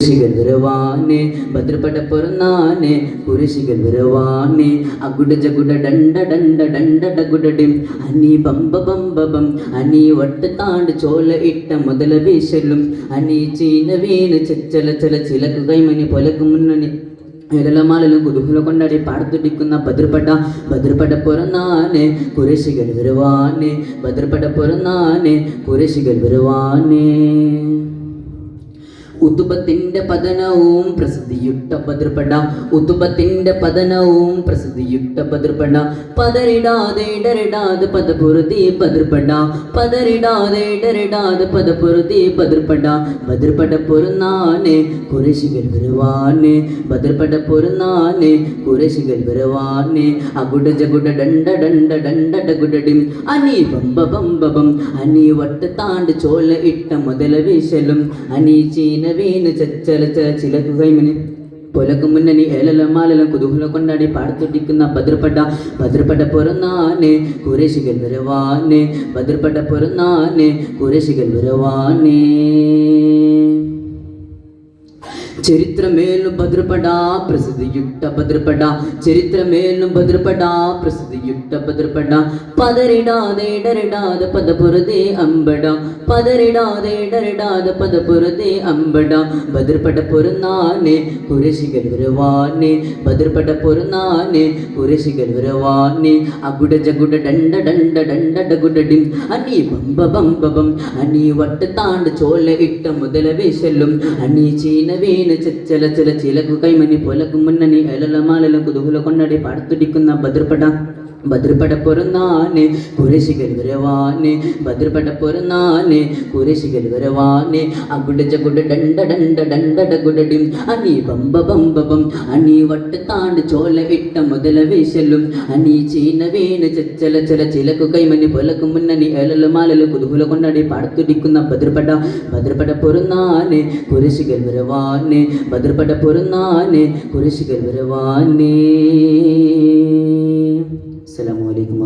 കുരിശികൾ വരവാനെ ഭദ്രപട പൊറന്നാനെ കുരിശികൾ വരവാനെ അഗുഡ ജഗുഡ ഡണ്ട ഡണ്ട ഡണ്ട ഡഗുഡടിം അനി ബംബ ബംബ ബം അനി വട്ട് താണ്ട് ചോല ഇട്ട മുതല വീശലും അനി ചീന വീണ് ചെച്ചല ചല ചിലക്ക് കൈമണി പൊലക്ക് മുന്നണി ഏലമാലും കുതുകുല കൊണ്ടാടി പാടത്തുടിക്കുന്ന ഭദ്രപട പൊറന്നാനെ കുരിശികൾ വരവാനെ ഭദ്രപട പൊറന്നാനെ കുരിശികൾ വരവാനെ ഉതുബത്തിന്റെ പതനവും പ്രസിദ്ധിയുട്ട ഭദ്രപട ഉതുബത്തിന്റെ പതനവും പ്രസിദ്ധിയുട്ട ഭദ്രപട പതറിടാതെ ഇടറിടാതെ പദപുറതി ഭദ്രപട പതറിടാതെ ഇടറിടാതെ പദപുറതി ഭദ്രപട ഭദ്രപട പൊരുന്നാനെ കുരിശികൾ വരവാനെ ഭദ്രപട പൊരുന്നാനെ കുരിശികൾ വരവാനെ അഗുഡ ജഗുഡ ഡണ്ട ഡണ്ട ഡണ്ട ഡഗുഡടിം അനി ബംബ ബംബ ബം അനി വട്ട് താണ്ട് ചോല ഇട്ട മുതല വീശലും അനി ചീന വീണ് ചച്ചല ചിലക്ക് കൈമണി പൊലക്ക് മുന്നണി ഏലമാലും കുതുകുല കൊണ്ടാടി പാടത്തുടിക്കുന്ന ഭദ്രപട പൊറന്നാനെ കുരിശികൾ വരവാനെ ഭദ്രപട പൊറന്നാനെ കുരിശികൾ വരവാനെ ചരിത്രമേലും ഭദ്രപട പ്രസിദ്ധിയുട്ട ഭദ്രപട ചരിത്രമേലും ഭദ്രപട പ്രസിദ്ധിയുട്ട ഭദ്രപട പതറിടാതെ ഇടറിടാതെ പദപുറതേ അമ്പട പതറിടാതെ ഇടറിടാതെ പദപുറതേ അമ്പട ഭദ്രപട പൊരുന്നാനെ കുരിശികൾ വരവാനെ ഭദ്രപട പൊരുന്നാനെ കുരിശികൾ വരവാനെ അഗുഡ ജഗുഡ ഡണ്ട ഡണ്ട ഡണ്ട ഡഗുഡടിം അനി ബംബ ബംബ ബം അനി വട്ട് താണ്ട് ചോല ഇട്ട മുതല വീശലും അനി ചീന വീണ് ചെച്ചല ചില ചിലക്കു കൈമണി പൊലക്ക് മുന്നണി ഏലമാലും കുതുകുല കൊണ്ടാടി പാടത്തുടിക്കുന്ന ഭദ്രപട പൊറന്നാനെ കുരിശികൾ വരവാനെ ഭദ്രപട പൊറന്നാനെ കുരിശികൾ വരവാനെ അഗുഡ ജഗുഡ ഡണ്ട ഡണ്ട ഡണ്ട ഡഗുഡടിം അനി ബംബ ബംബ ബം അനി വട്ട് താണ്ട് ചോല ഇട്ട മുതല വീശലും അനി ചീന വീണ് ചെച്ചല ചില ചിലക്കു കൈമണി പൊലക്ക് മുന്നണി ഏലമാലും കുതുകുല കൊണ്ടാടി പാടത്തുടിക്കുന്ന ഭദ്രപട പൊറന്നാനെ കുരിശികൾ വരവാനെ ഭദ്രപട പൊറന്നാനെ കുരിശികൾ വരവാനെ. അസ്സലാമു അലൈക്കും.